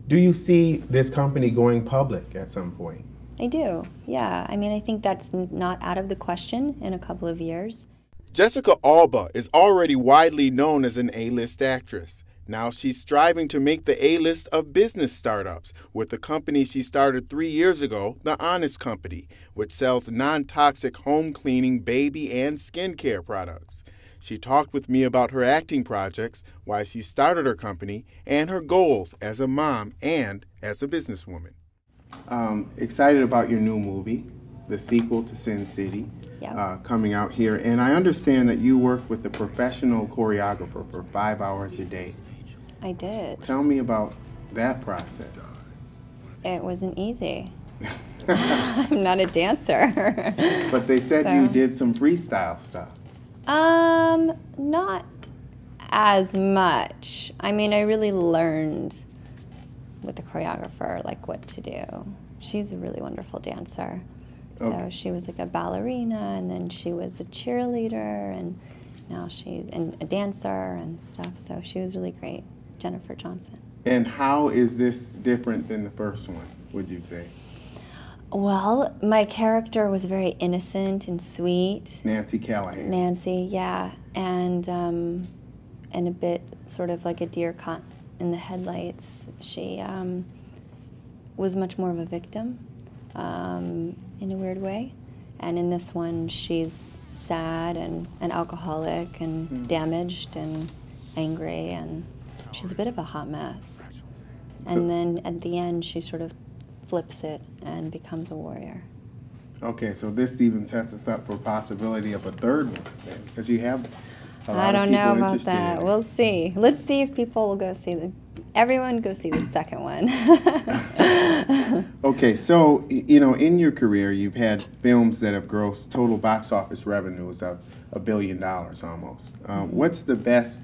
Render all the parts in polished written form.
Do you see this company going public at some point? I do, yeah. I mean, I think that's not out of the question in a couple of years. Jessica Alba is already widely known as an A-list actress. Now she's striving to make the A-list of business startups with the company she started 3 years ago, The Honest Company, which sells non-toxic home cleaning, baby, and skincare products. She talked with me about her acting projects, why she started her company, and her goals as a mom and as a businesswoman. Excited about your new movie, the sequel to Sin City, coming out here. And I understand that you work with a professional choreographer for 5 hours a day. I did. Tell me about that process. It wasn't easy. I'm not a dancer. But they said you did some freestyle stuff. Not as much. I mean, I really learned with the choreographer, like, what to do. She's a really wonderful dancer. So she was like a ballerina, and then she was a cheerleader, and now she's a dancer and stuff. So she was really great, Jennifer Johnson. And how is this different than the first one, would you say? Well, my character was very innocent and sweet. Nancy Callahan. Nancy, yeah, and a bit sort of like a deer caught in the headlights. She was much more of a victim in a weird way, and in this one she's sad and an alcoholic and damaged and angry, and she's a bit of a hot mess. And then at the end she sort of flips it and becomes a warrior. Okay, so this even sets us up for a possibility of a third one, because you have a lot of people interested in it. I don't know about that. We'll see. Let's see if people will go see everyone go see the second one. Okay, so, you know, in your career, you've had films that have grossed total box office revenues of $1 billion almost. What's the best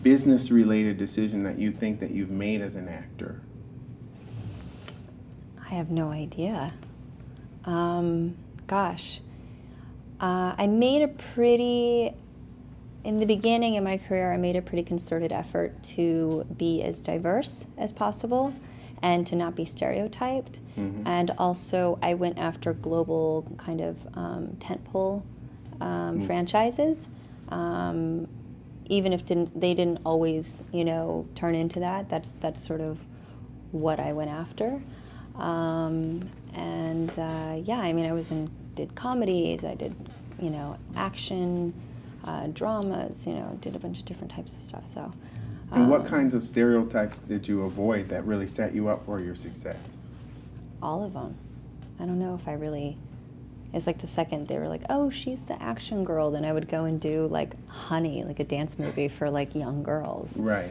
business-related decision that you think that you've made as an actor? I have no idea. Gosh. I made a pretty, in the beginning of my career, I made a pretty concerted effort to be as diverse as possible and to not be stereotyped. And also I went after global kind of tentpole franchises. Even if they didn't always, you know, turn into that. That's sort of what I went after. Yeah, I mean, did comedies, I did, you know, action, dramas, you know, did a bunch of different types of stuff. So. And what kinds of stereotypes did you avoid that really set you up for your success? All of them. I don't know if I really. It's like the second they were like, oh, she's the action girl, then I would go and do like Honey, like a dance movie for like young girls. Right.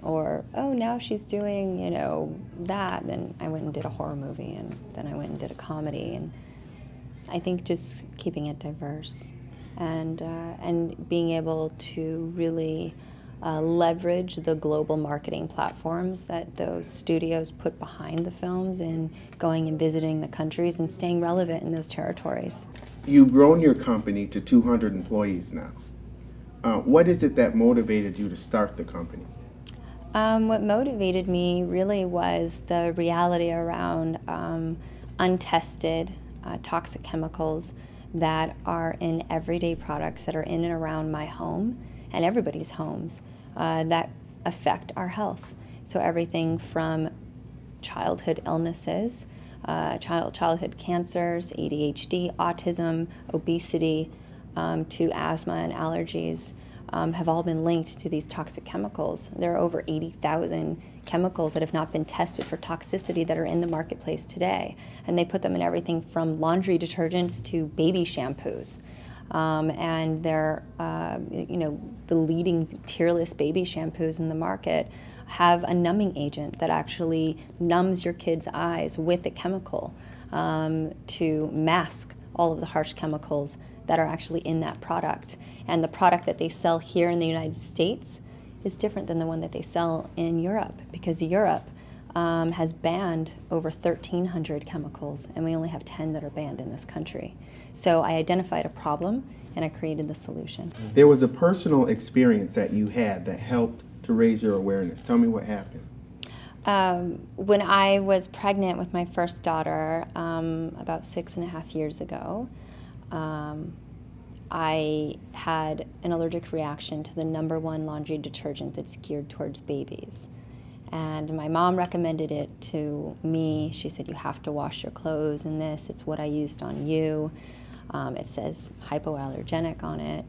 Or, oh, now she's doing, you know, that, then I went and did a horror movie, and then I went and did a comedy. And I think just keeping it diverse and being able to really leverage the global marketing platforms that those studios put behind the films, and going and visiting the countries and staying relevant in those territories. You've grown your company to 200 employees now. What is it that motivated you to start the company? What motivated me really was the reality around untested toxic chemicals that are in everyday products that are in and around my home and everybody's homes that affect our health. So everything from childhood illnesses, childhood cancers, ADHD, autism, obesity, to asthma and allergies have all been linked to these toxic chemicals. There are over 80,000 chemicals that have not been tested for toxicity that are in the marketplace today. And they put them in everything from laundry detergents to baby shampoos. And they're, you know, the leading tearless baby shampoos in the market have a numbing agent that actually numbs your kid's eyes with a chemical to mask all of the harsh chemicals that are actually in that product. And the product that they sell here in the United States is different than the one that they sell in Europe, because Europe has banned over 1,300 chemicals, and we only have 10 that are banned in this country. So I identified a problem, and I created the solution. There was a personal experience that you had that helped to raise your awareness. Tell me what happened. When I was pregnant with my first daughter, about 6.5 years ago, I had an allergic reaction to the #1 laundry detergent that's geared towards babies. And my mom recommended it to me. She said, you have to wash your clothes in this. It's what I used on you. It says hypoallergenic on it,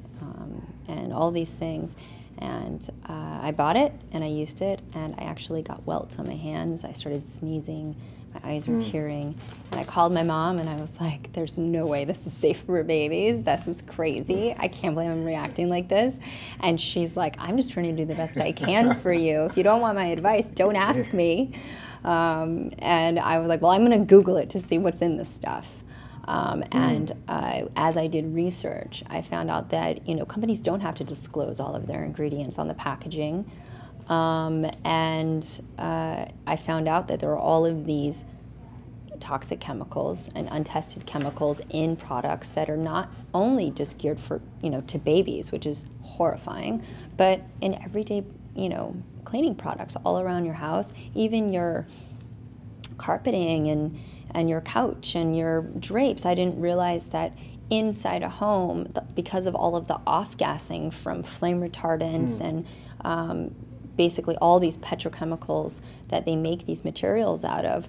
and all these things. And I bought it, and I used it, and I actually got welts on my hands. I started sneezing. My eyes were tearing. And I called my mom, and I was like, there's no way this is safe for babies. This is crazy. I can't believe I'm reacting like this. And she's like, I'm just trying to do the best I can for you. If you don't want my advice, don't ask me. And I was like, well, I'm going to Google it to see what's in this stuff. As I did research, I found out that companies don't have to disclose all of their ingredients on the packaging, I found out that there are all of these toxic chemicals and untested chemicals in products that are not only just geared for to babies, which is horrifying, but in everyday cleaning products all around your house, even your carpeting and your couch and your drapes. I didn't realize that inside a home, because of all of the off-gassing from flame retardants and basically all these petrochemicals that they make these materials out of,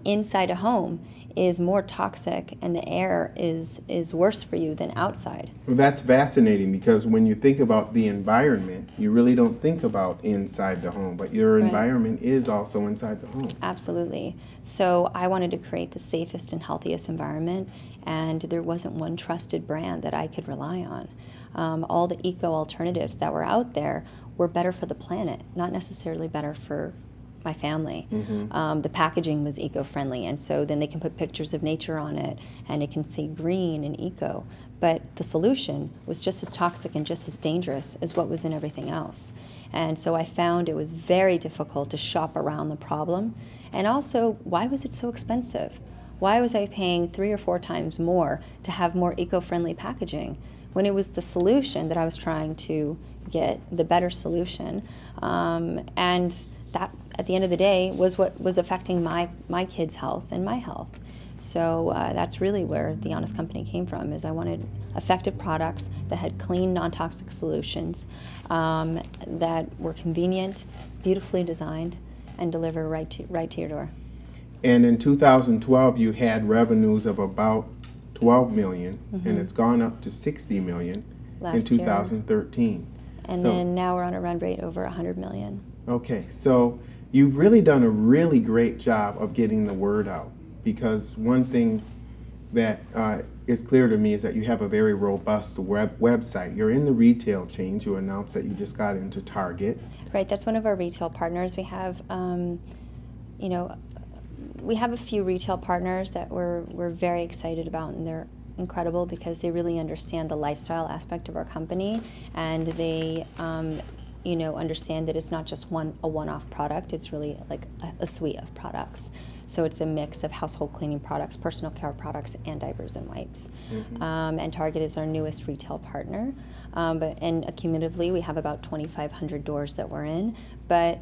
inside a home is more toxic, and the air is worse for you than outside. Well, that's fascinating, because when you think about the environment, you really don't think about inside the home, but your environment is also inside the home. Absolutely. So I wanted to create the safest and healthiest environment, and there wasn't one trusted brand that I could rely on. All the eco alternatives that were out there were better for the planet, not necessarily better for my family. The packaging was eco-friendly, and so then they can put pictures of nature on it, and it can say green and eco. But the solution was just as toxic and just as dangerous as what was in everything else. And so I found it was very difficult to shop around the problem. And also, why was it so expensive? Why was I paying 3 or 4 times more to have more eco-friendly packaging when it was the solution that I was trying to get, the better solution? And that, at the end of the day, was what was affecting my kids' health and my health. So that's really where The Honest Company came from, is I wanted effective products that had clean, non-toxic solutions that were convenient, beautifully designed, and deliver right to your door. And in 2012, you had revenues of about 12 million, and it's gone up to 60 million in 2013. Year. And then now we're on a run rate over 100 million. Okay, so you've really done a really great job of getting the word out, because one thing that is clear to me is that you have a very robust website. You're in the retail chains. You announced that you just got into Target. Right, that's one of our retail partners. We have, we have a few retail partners that we're very excited about, and they're incredible because they really understand the lifestyle aspect of our company, and they understand that it's not just a one-off product. It's really like a suite of products. So it's a mix of household cleaning products, personal care products, and diapers and wipes. And Target is our newest retail partner. And cumulatively, we have about 2,500 doors that we're in. But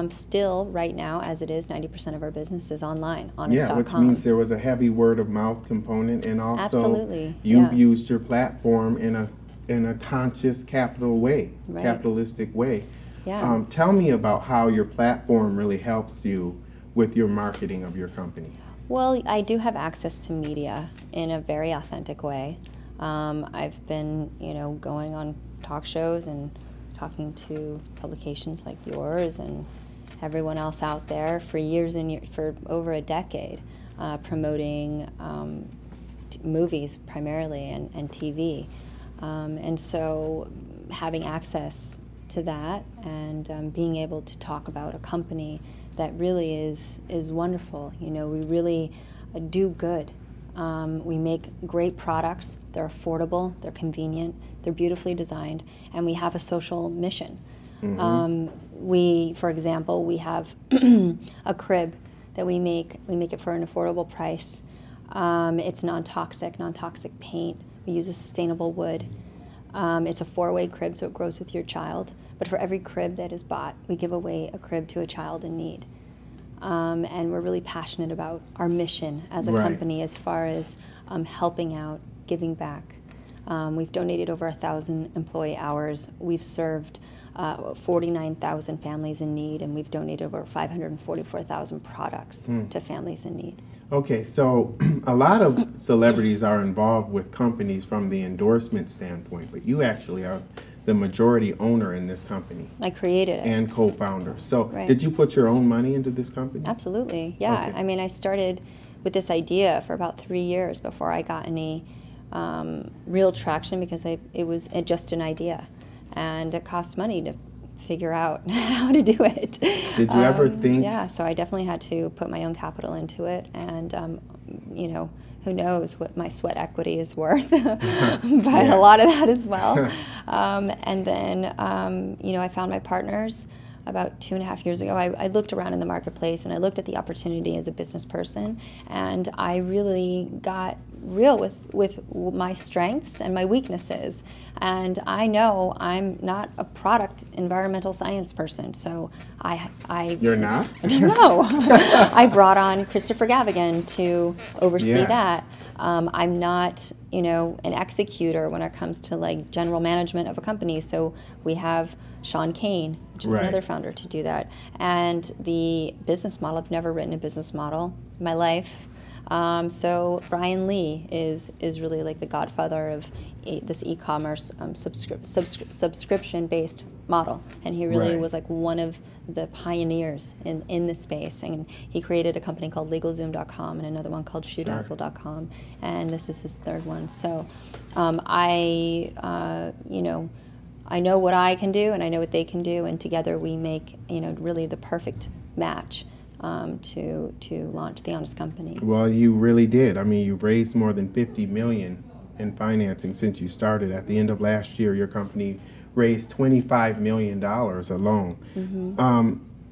still, right now, as it is, 90% of our business is online, honest.com. Yeah, which means there was a heavy word-of-mouth component, and also Absolutely. You've used your platform in a conscious, capitalistic way. Yeah. Tell me about how your platform really helps you with your marketing of your company. Well, I do have access to media in a very authentic way. I've been, going on talk shows and talking to publications like yours and everyone else out there for years and years, for over a decade, promoting movies primarily and TV. And so having access to that and being able to talk about a company that really is wonderful. We really do good. We make great products. They're affordable, they're convenient, they're beautifully designed, and we have a social mission. For example, we have a crib that we make. We make it for an affordable price. It's non-toxic paint. We use a sustainable wood. It's a 4-way crib, so it grows with your child. But for every crib that is bought, we give away a crib to a child in need. And we're really passionate about our mission as a Right. company as far as helping out, giving back. We've donated over 1,000 employee hours. We've served 49,000 families in need, and we've donated over 544,000 products to families in need. Okay, so a lot of celebrities are involved with companies from the endorsement standpoint, but you actually are the majority owner in this company. I created it. And co-founder. So Right. did you put your own money into this company? Absolutely, yeah. Okay. I mean, I started with this idea for about 3 years before I got any real traction, because it was just an idea, and it cost money to figure out how to do it. Did you ever think? Yeah, so I definitely had to put my own capital into it, and you know, who knows what my sweat equity is worth, but Yeah. a lot of that as well. And then, you know, I found my partners about 2.5 years ago. I looked around in the marketplace, and I looked at the opportunity as a business person, and I really got real with my strengths and my weaknesses. And I know I'm not a product environmental science person, so I You're not? no. I brought on Christopher Gavigan to oversee Yeah. that. I'm not, you know, an executor when it comes to like general management of a company. So we have Sean Kane, which is Right. another founder, to do that. And the business model, I've never written a business model in my life. So Brian Lee is really like the godfather of this e-commerce subscription-based model, and he really Right. was like one of the pioneers in this space. And he created a company called LegalZoom.com and another one called ShoeDazzle.com, and this is his third one. So you know, I know what I can do, and I know what they can do, and together we make, you know, really the perfect match to launch The Honest Company. Well, you really did. I mean, you've raised more than $50 million in financing since you started. At the end of last year, your company raised $25 million alone.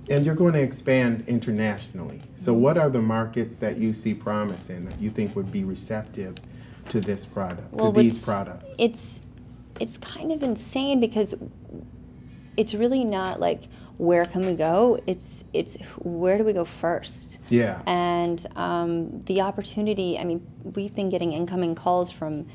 And you're going to expand internationally. So what are the markets that you see promise in, that you think would be receptive to this product, to these products? It's kind of insane, because it's really not like where can we go, it's where do we go first. Yeah. And the opportunity, I mean, we've been getting incoming calls from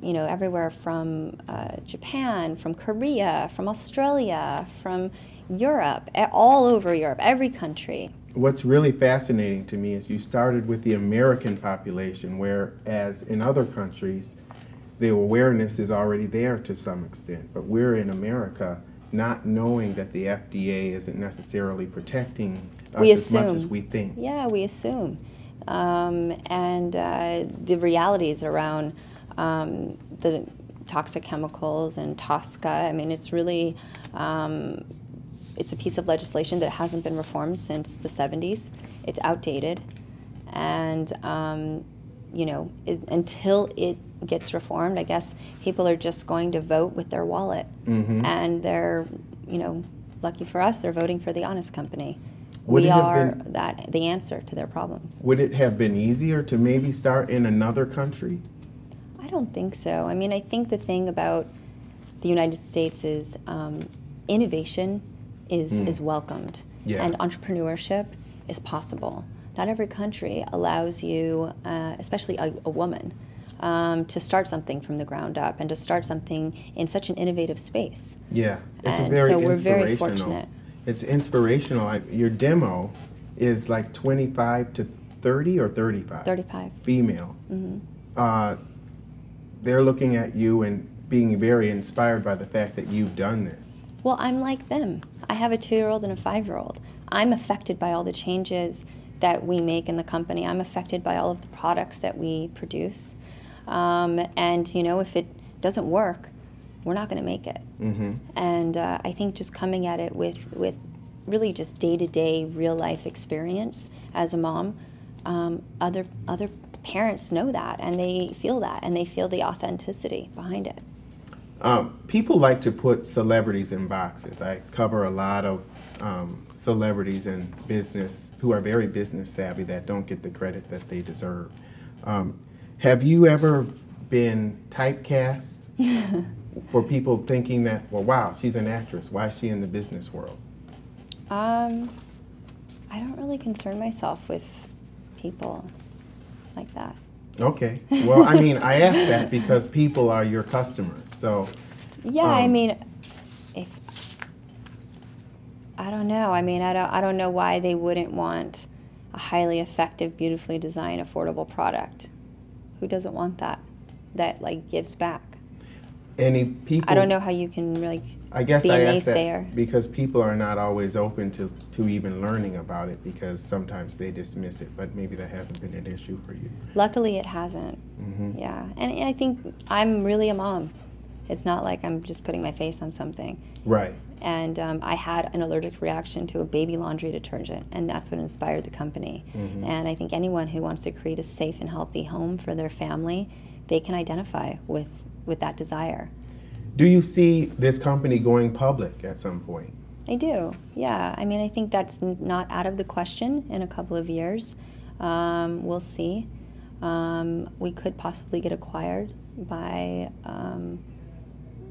you know, everywhere from Japan, from Korea, from Australia, from Europe, all over Europe, every country. What's really fascinating to me is you started with the American population, whereas in other countries, the awareness is already there to some extent. But we're in America not knowing that the FDA isn't necessarily protecting us as much as we think. Yeah, we assume. And the realities around the toxic chemicals and TSCA, I mean, it's really, it's a piece of legislation that hasn't been reformed since the 70s. It's outdated. And, you know, until it gets reformed, I guess people are just going to vote with their wallet. And they're, you know, lucky for us, they're voting for The Honest Company. We are the answer to their problems. Would it have been easier to maybe start in another country? I don't think so. I mean, I think the thing about the United States is innovation is welcomed, Yeah. and entrepreneurship is possible. Not every country allows you, especially a woman, to start something from the ground up and to start something in such an innovative space. Yeah, it's And a very so we're inspirational. very fortunate. It's inspirational. Your demo is like 25 to 30 or 35? 35. Female. They're looking at you and being very inspired by the fact that you've done this. Well, I'm like them. I have a 2-year-old and a 5-year-old. I'm affected by all the changes that we make in the company. I'm affected by all of the products that we produce. And, you know, if it doesn't work, we're not going to make it. And I think just coming at it with really just day-to-day real-life experience as a mom, other parents know that, and they feel that, and they feel the authenticity behind it. People like to put celebrities in boxes. I cover a lot of celebrities in business who are very business savvy that don't get the credit that they deserve. Have you ever been typecast for people thinking that, well, wow, she's an actress. Why is she in the business world? I I don't really concern myself with people like that. Okay. Well, I mean, I asked that because people are your customers. So. Yeah, I mean, I don't know. I mean, I don't know why they wouldn't want a highly effective, beautifully designed, affordable product. Who doesn't want that? That like gives back. Any people? I don't know how you can like. I guess be I a asked naysayer. that because people are not always open to even learning about it because sometimes they dismiss it. But maybe that hasn't been an issue for you. Luckily, it hasn't. Mm-hmm. Yeah, and I think I'm really a mom. It's not like I'm just putting my face on something. Right. And I had an allergic reaction to a baby laundry detergent, and that's what inspired the company. Mm-hmm. And I think anyone who wants to create a safe and healthy home for their family, they can identify with that desire. Do you see this company going public at some point? I do, yeah. I mean, I think that's not out of the question in a couple of years. We'll see. We could possibly get acquired by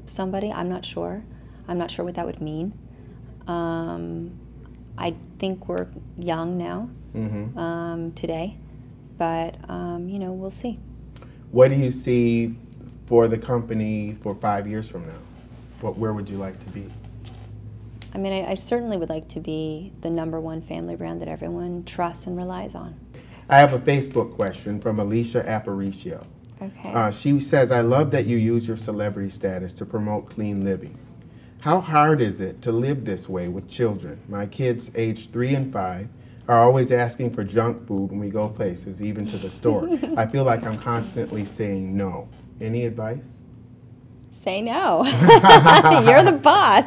somebody. I'm not sure. I'm not sure what that would mean. I think we're young now, today, but you know, we'll see. What do you see for the company for 5 years from now? Where would you like to be? I mean, I certainly would like to be the #1 family brand that everyone trusts and relies on. I have a Facebook question from Alicia Aparicio. Okay. She says, I love that you use your celebrity status to promote clean living. How hard is it to live this way with children? My kids, aged 3 and 5, are always asking for junk food when we go places, even to the store. I feel like I'm constantly saying no. Any advice? Say no. You're the boss.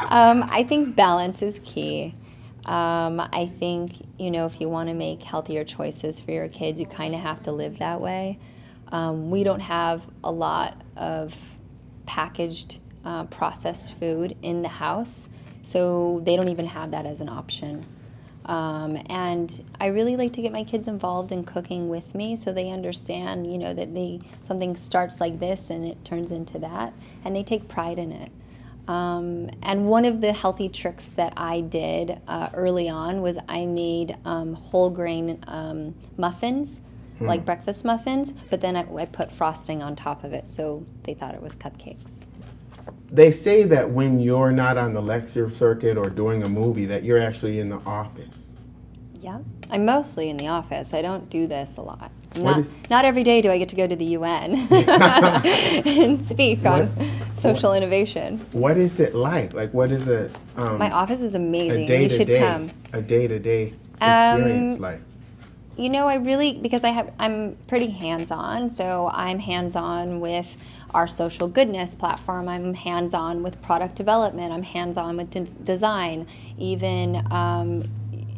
I think balance is key. I think, you know, if you want to make healthier choices for your kids, you kind of have to live that way. We don't have a lot of packaged processed food in the house, so they don't even have that as an option. And I really like to get my kids involved in cooking with me so they understand, you know, that something starts like this and it turns into that, and they take pride in it. And one of the healthy tricks that I did early on was I made whole grain muffins, like breakfast muffins, but then I put frosting on top of it, so they thought it was cupcakes. They say that when you're not on the lecture circuit or doing a movie that you're actually in the office. Yeah, I'm mostly in the office. I don't do this a lot. Not every day do I get to go to the UN and speak on social innovation. What is it like? Like, what is it? My office is amazing. You should come. A day-to-day experience like? You know, because I'm pretty hands-on, so I'm hands-on with our social goodness platform. I'm hands-on with product development. I'm hands-on with design, even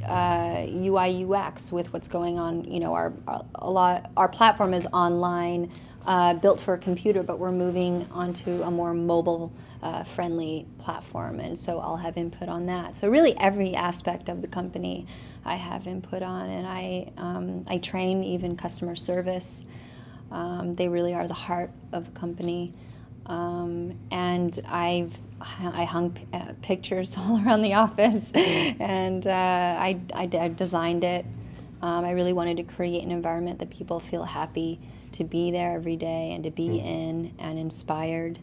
UI UX with what's going on. You know, our platform is online, built for a computer, but we're moving onto a more mobile friendly platform, and so I'll have input on that. So really every aspect of the company I have input on, and I train even customer service. They really are the heart of a company, and I hung pictures all around the office, and I designed it. I really wanted to create an environment that people feel happy to be there every day and to be in and inspired.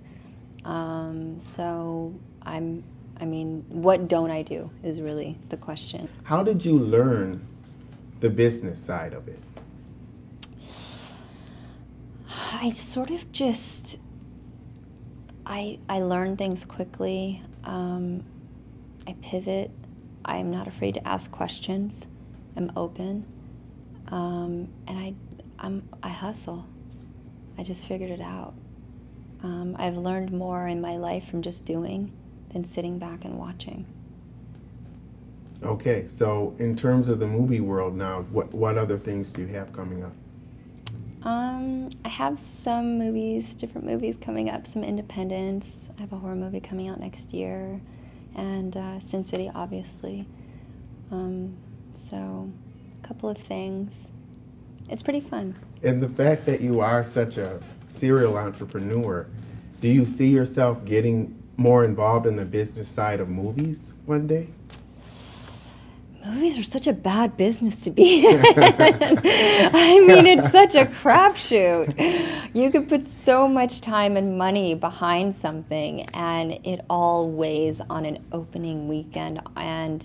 So I mean, what don't I do is really the question. How did you learn the business side of it? I sort of just, I learn things quickly. I pivot. I'm not afraid to ask questions. I'm open. And I hustle. I just figured it out. I've learned more in my life from just doing than sitting back and watching. Okay, so in terms of the movie world now, what other things do you have coming up? I have some movies, different movies coming up, some independents. I have a horror movie coming out next year, and Sin City, obviously. So a couple of things. It's pretty fun. And the fact that you are such a serial entrepreneur, do you see yourself getting more involved in the business side of movies one day? Movies are such a bad business to be in. I mean, it's such a crapshoot. You could put so much time and money behind something, and it all weighs on an opening weekend. And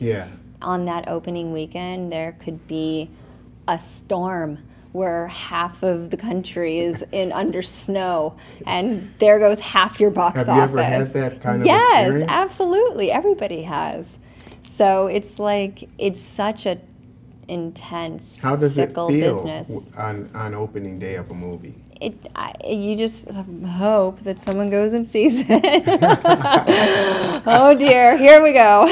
on that opening weekend, there could be a storm where half of the country is under snow, and there goes half your box office. Have you ever had that kind of Yes, experience? absolutely. Everybody has. So it's like, it's such a intense, How does it fickle feel business. on opening day of a movie? You just hope that someone goes and sees it. Oh dear, here we go.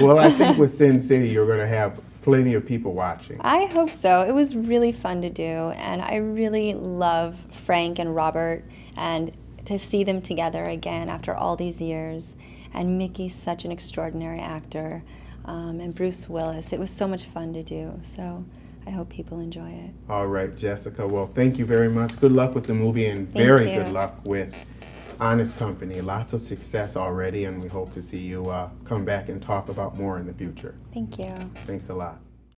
Well, I think with Sin City, you're going to have plenty of people watching. I hope so. It was really fun to do, and I really love Frank and Robert, and to see them together again after all these years. And Mickey's such an extraordinary actor, and Bruce Willis. It was so much fun to do, so I hope people enjoy it. All right, Jessica. Well, thank you very much. Good luck with the movie, and very good luck with Honest Company. Lots of success already, and we hope to see you come back and talk about more in the future. Thank you. Thanks a lot.